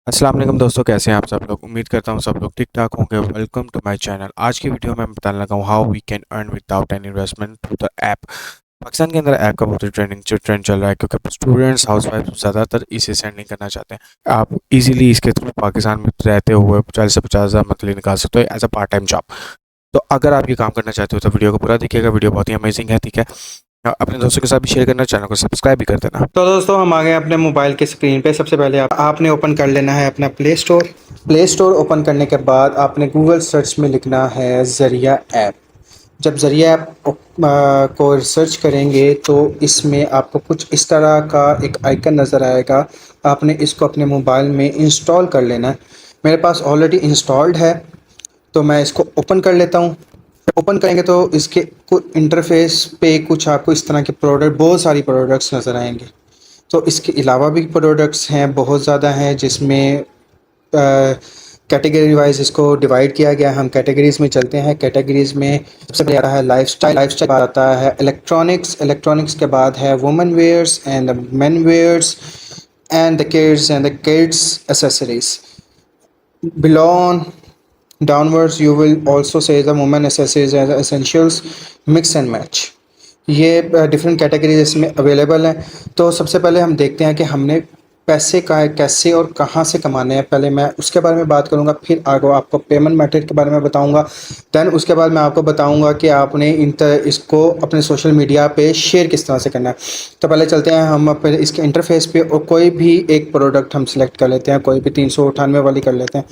अस्सलाम वालेकुम दोस्तों, कैसे हैं आप सब लोग। उम्मीद करता हूँ सब लोग ठीक ठाक होंगे। Welcome to my channel. आज की वीडियो में मैं बताने लगा हूँ how we can earn without any investment through the app. Pakistan के अंदर ऐप का बहुत ही ट्रेंड चल रहा है, क्योंकि स्टूडेंट्स हाउस वाइफ ज़्यादातर इसे सेंड नहीं करना चाहते हैं। आप इजीली इसके थ्रू पाकिस्तान में रहते हुए 40 से 50 हज़ार मंथली निकाल सकते हो as a part time job. तो अगर आप ये काम करना चाहते हो तो वीडियो को पूरा देखिएगा। वीडियो बहुत ही अमेजिंग है, ठीक है। अपने दोस्तों के साथ भी शेयर करना, चैनल को सब्सक्राइब भी कर देना। तो दोस्तों हम आ गए अपने मोबाइल के स्क्रीन पे। सबसे पहले आपने ओपन कर लेना है अपना प्ले स्टोर ओपन करने के बाद आपने गूगल सर्च में लिखना है ज़रिया ऐप। जब ज़रिया ऐप को सर्च करेंगे तो इसमें आपको कुछ इस तरह का एक आइकन नज़र आएगा। आपने इसको अपने मोबाइल में इंस्टॉल कर लेना है। मेरे पास ऑलरेडी इंस्टॉल्ड है, तो मैं इसको ओपन कर लेता हूँ। ओपन करेंगे तो इसके इंटरफेस पे कुछ आपको इस तरह के बहुत सारी प्रोडक्ट्स नज़र आएंगे। तो इसके अलावा भी प्रोडक्ट्स हैं, बहुत ज़्यादा हैं, जिसमें कैटेगरी वाइज इसको डिवाइड किया गया है। हम कैटेगरीज़ में चलते हैं। कैटेगरीज़ में सबसे पहले आता है लाइफस्टाइल आता है इलेक्ट्रॉनिक्स के बाद है women wears and men wears and the kids accessories. Below downwards you will also see the women accessories as essentials, mix and match. ये डिफरेंट कैटेगरीज इसमें अवेलेबल हैं। तो सबसे पहले हम देखते हैं कि हमने पैसे का कैसे और कहाँ से कमाने हैं। पहले मैं उसके बारे में बात करूँगा, फिर आगे आपको पेमेंट मेथड के बारे में बताऊँगा। दैन उसके बाद मैं आपको बताऊँगा कि आपने इसको अपने सोशल मीडिया पे शेयर किस तरह से करना है। तो पहले चलते हैं हम अपने इसके इंटरफेस पे और कोई भी एक प्रोडक्ट हम सिलेक्ट कर लेते हैं। कोई भी 398 वाली कर लेते हैं।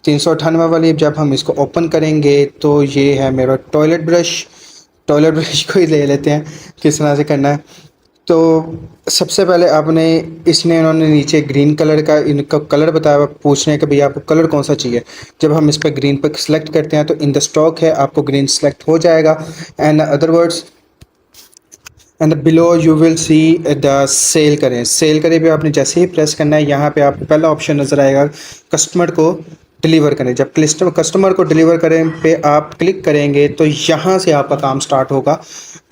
398 वाली जब हम इसको ओपन करेंगे तो ये है मेरा टॉयलेट ब्रश को ही ले लेते हैं किस तरह से करना है। तो सबसे पहले आपने इन्होंने नीचे ग्रीन कलर का इनका कलर बताया हुआ, पूछ रहे हैं कि भैया आपको कलर कौन सा चाहिए। जब हम इस पर ग्रीन पर सिलेक्ट करते हैं तो इन द स्टॉक है, आपको ग्रीन सेलेक्ट हो जाएगा। And other words and below you will see the sell करें पे आपने जैसे ही प्रेस करना है, यहाँ पे आपको पहला ऑप्शन नज़र आएगा कस्टमर को डिलीवर करें। जब कस्टमर को डिलीवर करें पे आप क्लिक करेंगे तो यहाँ से आपका काम स्टार्ट होगा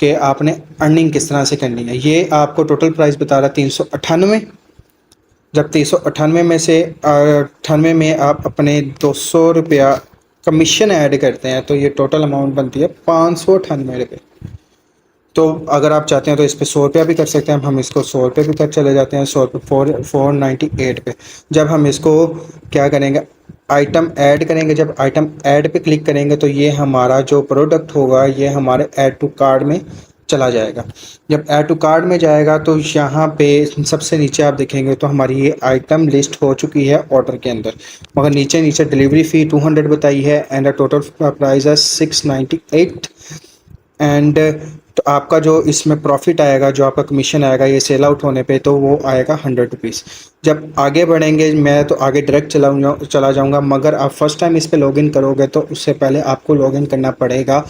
कि आपने अर्निंग किस तरह से करनी है। ये आपको टोटल प्राइस बता रहा है 398। जब 398 में से 98 में आप अपने 200 रुपया कमीशन ऐड करते हैं तो ये टोटल अमाउंट बनती है 598 रुपये। तो अगर आप चाहते हैं तो इस पे 100 रुपया भी कर सकते हैं। हम इसको 100 रुपये भी कर चले जाते हैं। 100 रुपये 498 पे जब हम इसको क्या करेंगे, आइटम ऐड करेंगे। जब आइटम ऐड पे क्लिक करेंगे तो ये हमारा जो प्रोडक्ट होगा ये हमारे ऐड टू कार्ड में चला जाएगा। जब ऐड टू कार्ड में जाएगा तो यहाँ पे सबसे नीचे आप देखेंगे तो हमारी ये आइटम लिस्ट हो चुकी है ऑर्डर के अंदर, मगर नीचे नीचे डिलीवरी फ़ी 200 बताई है एंड टोटल प्राइस है 698। एंड तो आपका जो इसमें प्रॉफिट आएगा, जो आपका कमीशन आएगा ये सेल आउट होने पे, तो वो आएगा 100 रुपीज़। जब आगे बढ़ेंगे मैं तो आगे डायरेक्ट चला जाऊंगा, मगर आप फर्स्ट टाइम इस पे लॉगिन करोगे तो उससे पहले आपको लॉगिन करना पड़ेगा।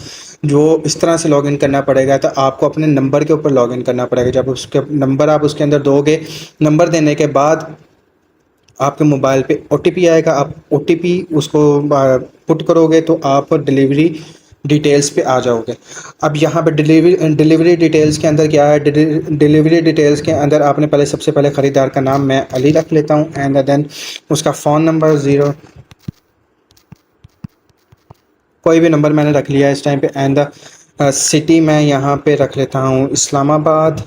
जो इस तरह से लॉगिन करना पड़ेगा तो आपको अपने नंबर के ऊपर लॉगिन करना पड़ेगा। जब उसके नंबर आप उसके अंदर दोगे, नंबर देने के बाद आपके मोबाइल पे ओटीपी आएगा। आप ओटीपी उसको पुट करोगे तो आप डिलीवरी डिटेल्स पे आ जाओगे। अब यहाँ पे डिलीवरी डिटेल्स के अंदर क्या है, डिलीवरी डिटेल्स के अंदर आपने सबसे पहले ख़रीदार का नाम मैं अली रख लेता हूँ एंड देन उसका फ़ोन नंबर 0 कोई भी नंबर मैंने रख लिया है इस टाइम पे। एंड सिटी मैं यहाँ पे रख लेता हूँ इस्लामाबाद,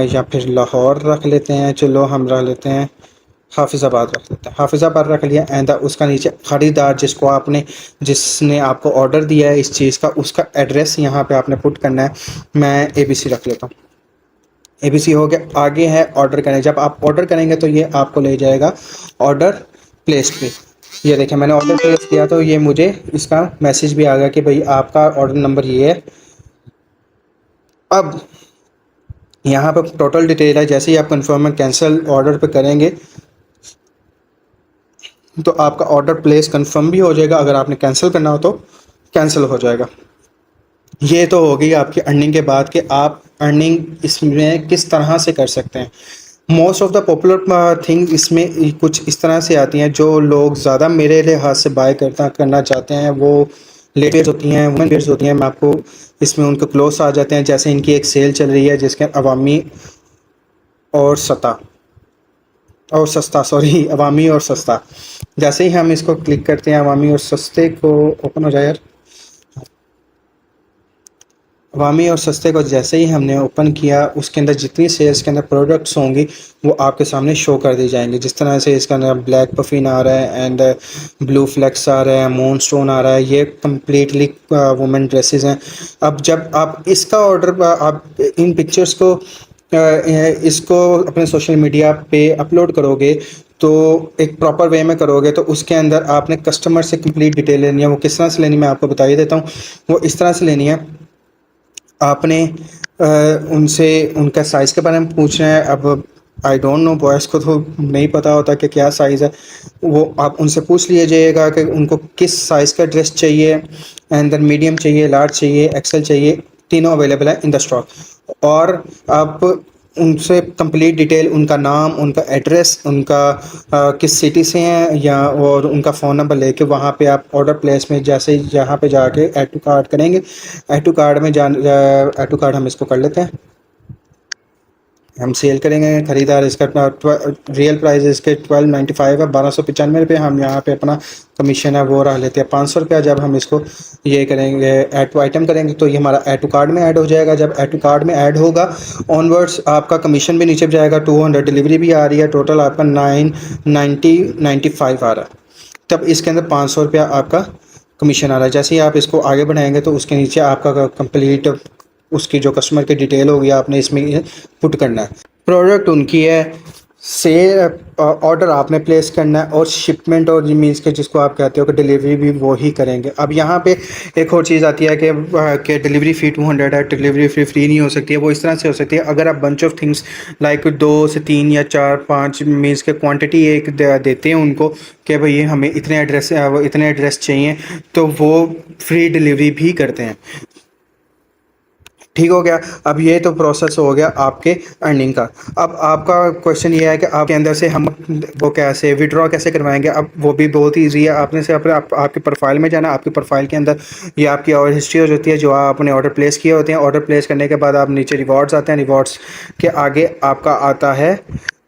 या फिर लाहौर रख लेते हैं। चलो हम रख लेते हैं हाफिज़ाबाद रख लेते हैं। हाफिज़ाबाद रख लिया एंड उसका नीचे ख़रीदार जिसने आपको ऑर्डर दिया है इस चीज़ का, उसका एड्रेस यहाँ पे आपने पुट करना है। मैं ABC रख लेता हूँ। ABC हो गया। आगे है ऑर्डर करें। जब आप ऑर्डर करेंगे तो ये आपको ले जाएगा ऑर्डर प्लेस पे। ये देखें मैंने ऑर्डर प्लेस किया तो ये मुझे इसका मैसेज भी आ गया कि भाई आपका ऑर्डर नंबर ये है। अब यहाँ पर टोटल डिटेल है। जैसे ही आप कंफर्म कैंसिल ऑर्डर पे करेंगे तो आपका ऑर्डर प्लेस कंफर्म भी हो जाएगा। अगर आपने कैंसिल करना हो तो कैंसिल हो जाएगा। ये तो हो गई आपकी अर्निंग के बाद कि आप अर्निंग इसमें किस तरह से कर सकते हैं। Most of the popular thing इसमें कुछ इस तरह से आती हैं। जो लोग ज़्यादा मेरे लिहाज से बाय करना चाहते हैं वो लेटेस्ट होती हैं, वुमेन वेयर्स होती हैं। मैं आपको इसमें उनके क्लोथ्स आ जाते हैं। जैसे इनकी एक सेल चल रही है जिसके अवामी और सता, और सस्ता, सॉरी, अवामी और सस्ता। जैसे ही हम इसको क्लिक करते हैं, अवामी और सस्ते को ओपन हो जाए यार। अवामी और सस्ते को जैसे ही हमने ओपन किया, उसके अंदर जितनी सेल्स के अंदर प्रोडक्ट्स होंगी वो आपके सामने शो कर दी जाएंगी। जिस तरह से इसके अंदर ब्लैक पफिन आ रहा है एंड ब्लू फ्लेक्स आ रहा है, मून स्टोन आ रहा है, ये कम्प्लीटली वुमेन ड्रेसेस हैं। अब जब आप इसका ऑर्डर, आप इन पिक्चर्स को इसको अपने सोशल मीडिया पे अपलोड करोगे तो एक प्रॉपर वे में करोगे, तो उसके अंदर आपने कस्टमर से कंप्लीट डिटेल लेनी है। वो किस तरह से लेनी है मैं आपको बता ही देता हूँ। वो इस तरह से लेनी है, आपने उनसे उनका साइज़ के बारे में पूछना है। अब आई डोंट नो, बॉयज़ को तो नहीं पता होता कि क्या साइज़ है। वो आप उनसे पूछ लीजिएगा कि उनको किस साइज़ का ड्रेस चाहिए, एंड देन मीडियम चाहिए, लार्ज चाहिए, एक्सेल चाहिए, तीनों अवेलेबल है इन द स्टॉक। और आप उनसे कंप्लीट डिटेल, उनका नाम, उनका एड्रेस, उनका किस सिटी से हैं या, और उनका फ़ोन नंबर लेके वहाँ पे आप ऑर्डर प्लेस में जैसे ही जहाँ पे जाके ऐड टू कार्ट करेंगे, ऐड टू कार्ट में ऐड टू कार्ट हम इसको कर लेते हैं, हम सेल करेंगे। ख़रीदार इसका रियल प्राइस इसके 1295 है, 1295 रुपये। हम यहाँ पे अपना कमीशन है वो रख लेते हैं 500 रुपया। जब हम इसको ये करेंगे, ऐड टू आइटम करेंगे, तो ये हमारा ऐड टू कार्ट में ऐड हो जाएगा। जब ऐड टू कार्ट में ऐड होगा, ऑनवर्ड्स आपका कमीशन भी नीचे जाएगा, 200 डिलीवरी भी आ रही है, टोटल आपका 995 आ रहा है। तब इसके अंदर 500 रुपया आपका कमीशन आ रहा है। जैसे ही आप इसको आगे बढ़ाएंगे तो उसके नीचे आपका कंप्लीट उसकी जो कस्टमर की डिटेल होगी आपने इसमें पुट करना है। प्रोडक्ट उनकी है, से ऑर्डर आपने प्लेस करना है, और शिपमेंट और मीन्स के जिसको आप कहते हो कि डिलीवरी भी वो ही करेंगे। अब यहाँ पे एक और चीज़ आती है कि डिलीवरी फ़ी 200 है, डिलीवरी फ़ी फ्री नहीं हो सकती है। वो इस तरह से हो सकती है अगर आप बंच ऑफ थिंग्स लाइक 2 से 3 या 4 5 मीन्स के क्वांटिटी एक देते हैं उनको कि भाई हमें इतने एड्रेस चाहिए, तो वो फ्री डिलीवरी भी करते हैं। ठीक हो गया। अब ये तो प्रोसेस हो गया आपके अर्निंग का। अब आपका क्वेश्चन ये है कि आपके अंदर से हम वो कैसे विड्रॉ कैसे करवाएंगे। अब वो भी बहुत ईजी है। आपने से अपने आपके प्रोफाइल में जाना। आपकी प्रोफाइल के अंदर ये आपकी और हिस्ट्री हो जाती है जो आपने ऑर्डर प्लेस किए होते हैं। ऑर्डर प्लेस करने के बाद आप नीचे रिवॉर्ड्स आते हैं, रिवॉर्ड्स के आगे आपका आता है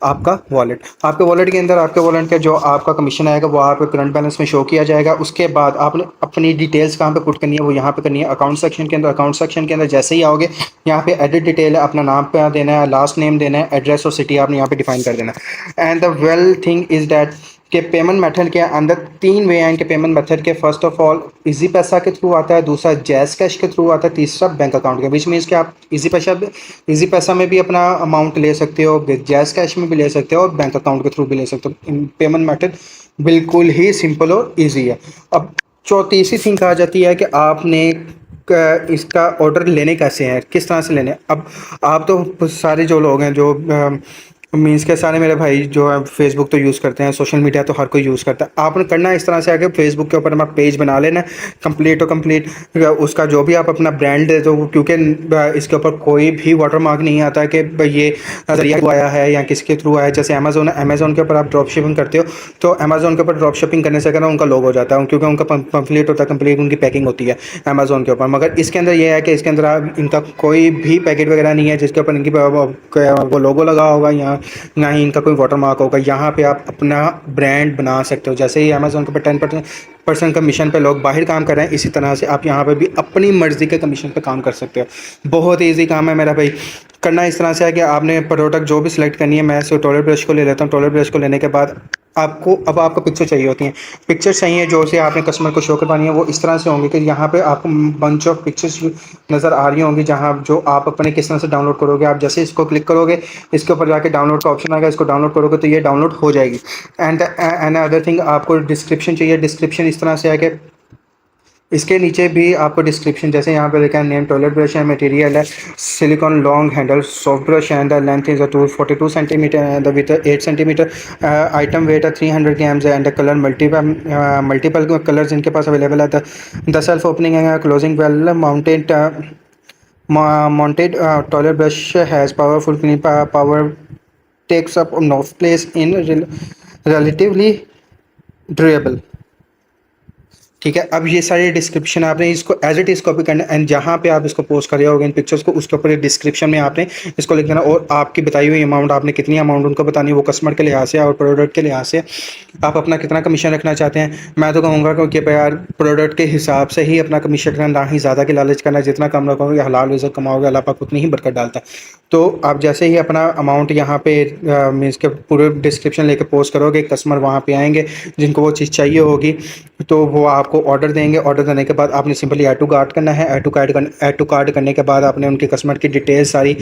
आपका वॉलेट। आपके वॉलेट के अंदर आपके वॉलेट का जो आपका कमीशन आएगा वो आपके करंट बैलेंस में शो किया जाएगा। उसके बाद आपने अपनी डिटेल्स कहाँ पे पुट करनी है, वो यहाँ पे करनी है अकाउंट सेक्शन के अंदर। अकाउंट सेक्शन के अंदर जैसे ही आओगे, यहाँ पे एडिट डिटेल है, अपना नाम पे देना है, लास्ट नेम देना है, एड्रेस और सिटी आपने यहाँ पे डिफाइन कर देना है। And the well thing is that कि पेमेंट मेथड के अंदर 3 वे हैं इनके पेमेंट मेथड के। फर्स्ट ऑफ ऑल इजी पैसा के थ्रू आता है, दूसरा जैज़ कैश के थ्रू आता है, तीसरा बैंक अकाउंट के, विच मीन्स कि आप इजी पैसा में भी अपना अमाउंट ले सकते हो, जैज़ कैश में भी ले सकते हो, और बैंक अकाउंट के थ्रू भी ले सकते हो। पेमेंट मेथड बिल्कुल ही सिंपल और ईजी है। अब तीसरी थिंग आ जाती है कि आपने इसका ऑर्डर लेने कैसे हैं, किस तरह से लेने हैं। अब आप तो सारे जो लोग हैं जो मीन्स के सारे मेरे भाई जो है फेसबुक तो यूज़ करते हैं, सोशल मीडिया तो हर कोई यूज़ करता है। आपने करना है इस तरह से आके फेसबुक के ऊपर अपना पेज बना लेना है, कंप्लीट उसका जो भी आप अपना ब्रांड दे दो, क्योंकि इसके ऊपर कोई भी वाटर मार्क नहीं आता कि भाई ये जरिया आया है या किसके थ्रू आया है। जैसे अमेजोन है, अमेजोन के ऊपर आप ड्रॉप शिपिंग करते हो तो अमेजोन के ऊपर ड्रॉप शिपिंग करने से कहना उनका लोगो हो जाता है, क्योंकि उनका कंप्लीट होता है, कंप्लीट उनकी पैकिंग होती है अमेजोन के ऊपर। मगर इसके अंदर ये है कि इसके अंदर आप इनका कोई भी पैकेट वगैरह नहीं है जिसके ऊपर इनकी वो लोगो लगा होगा, या ना ही इनका कोई वाटर मार्क होगा। यहाँ पे आप अपना ब्रांड बना सकते हो। जैसे ही अमेजोन के ऊपर 10% कमीशन पे लोग बाहर काम कर रहे हैं, इसी तरह से आप यहाँ पे भी अपनी मर्ज़ी के कमीशन पे काम कर सकते हो। बहुत ईजी काम है मेरा भाई। करना इस तरह से है कि आपने प्रोडक्ट जो भी सिलेक्ट करनी है, मैं इस टॉयलेट ब्रश को ले लेता हूँ। टॉयलेट ब्रश को लेने के बाद आपको पिक्चर चाहिए होती हैं। पिक्चर चाहिए जो से आपने कस्टमर को शो करवानी है, वो इस तरह से होंगे कि यहाँ पे आपको बंच ऑफ पिक्चर्स नज़र आ रही होंगी, जहाँ जो आप अपने किस तरह से डाउनलोड करोगे। आप जैसे इसको क्लिक करोगे, इसके ऊपर जाके डाउनलोड का ऑप्शन आएगा, इसको डाउनलोड करोगे तो ये डाउनलोड हो जाएगी। एंड अदर थिंग, आपको डिस्क्रिप्शन चाहिए। डिस्क्रिप्शन इस तरह से है कि इसके नीचे भी आपको डिस्क्रिप्शन, जैसे यहाँ पे लिखा है नेम टॉयलेट ब्रश है, मटेरियल है silicon long handle soft brush and the length is 242 centimetre and the width 8 centimetre. Item weight है 300 grams and the colour multiple colours इनके पास अवेलेबल है। द सेल्फ ओपनिंग है, closing wall mounted toilet brush has powerful clean power, takes up no place in relatively durable। ठीक है। अब ये सारी डिस्क्रिप्शन आपने इसको एज इट इज़ कॉपी करना एंड जहाँ पे आप इसको पोस्ट कर रहे होगे इन पिक्चर्स को उसके ऊपर डिस्क्रिप्शन में आपने इसको लिख देना और आपकी बताई हुई अमाउंट आपने कितनी अमाउंट उनको बतानी है वो कस्टमर के लिहाज से और प्रोडक्ट के लिहाज से आप अपना कितना कमीशन रखना चाहते हैं। मैं तो कहूँगा क्योंकि यार प्रोडक्ट के हिसाब से ही अपना कमीशन रखना, ना ही ज़्यादा की लालच करना। जितना कम रखोगे हलाल रिज़्क कमाओगे अल्लाह पाक उतनी ही बरकत डालता है। तो आप जैसे ही अपना अमाउंट यहाँ पे मीन्स के पूरे डिस्क्रिप्शन लेके पोस्ट करोगे कस्टमर वहाँ पे आएंगे जिनको वो चीज़ चाहिए होगी तो वो आपको ऑर्डर देंगे। ऑर्डर देने के बाद आपने सिंपली ऐड टू कार्ट करना है। ऐड टू कार्ट करने के बाद आपने उनके कस्टमर की डिटेल्स सारी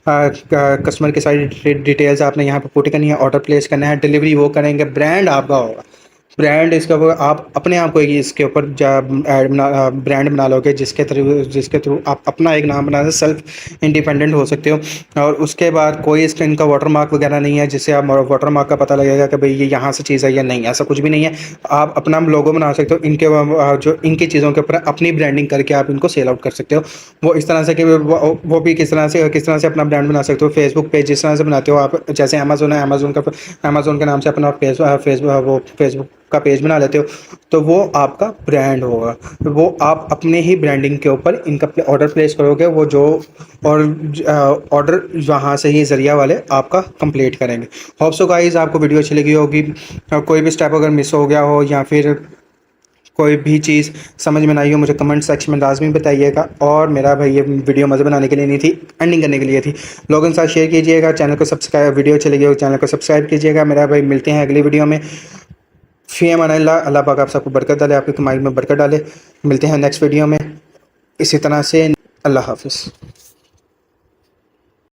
कस्टमर की सारी डिटेल्स आपने यहाँ पे पुट करनी है। ऑर्डर प्लेस करना है, डिलीवरी वो करेंगे, ब्रांड आपका होगा। ब्रांड इसका वो आप अपने आप को इसके ऊपर ऐड बना ब्रांड बना लोगे जिसके थ्रू आप अपना एक नाम बना सेल्फ इंडिपेंडेंट हो सकते हो। और उसके बाद कोई इसका इनका वाटर मार्क वगैरह नहीं है जिससे आप वाटर मार्क का पता लगेगा कि भाई ये यहाँ से चीज़ है या नहीं, ऐसा कुछ भी नहीं है। आप अपना लोगो बना सकते हो इनके जो इनकी चीज़ों के ऊपर अपनी ब्रांडिंग करके आप इनको सेल आउट कर सकते हो। वो इस तरह से कि वो भी किस तरह से अपना ब्रांड बना सकते हो। फेसबुक पेज जिस तरह से बनाते हो आप, जैसे अमेजोन है, अमेजोन के नाम से अपना फेसबुक का पेज बना लेते हो तो वो आपका ब्रांड होगा। वो आप अपने ही ब्रांडिंग के ऊपर इनका ऑर्डर प्लेस करोगे, वो जो और ऑर्डर वहाँ से ही ज़रिया वाले आपका कंप्लीट करेंगे। होप सो गाइस आपको वीडियो अच्छी लगी होगी। कोई भी स्टेप अगर मिस हो गया हो या फिर कोई भी चीज़ समझ में ना आई हो मुझे कमेंट सेक्शन में लाजमी बताइएगा। और मेरा भाई ये वीडियो मज़े बनाने के लिए नहीं थी, अर्निंग करने के लिए थी। लोगों के साथ शेयर कीजिएगा, चैनल को सब्सक्राइब, वीडियो अच्छी लगी हो चैनल को सब्सक्राइब कीजिएगा। मेरा भाई मिलते हैं अगली वीडियो में। फ़ी अमानिल्लाह, अल्लाह पाक आप सबको बरकत डाले, आपकी कमाई में बरकत डाले। मिलते हैं नेक्स्ट वीडियो में इसी तरह से। अल्लाह हाफ़िज़।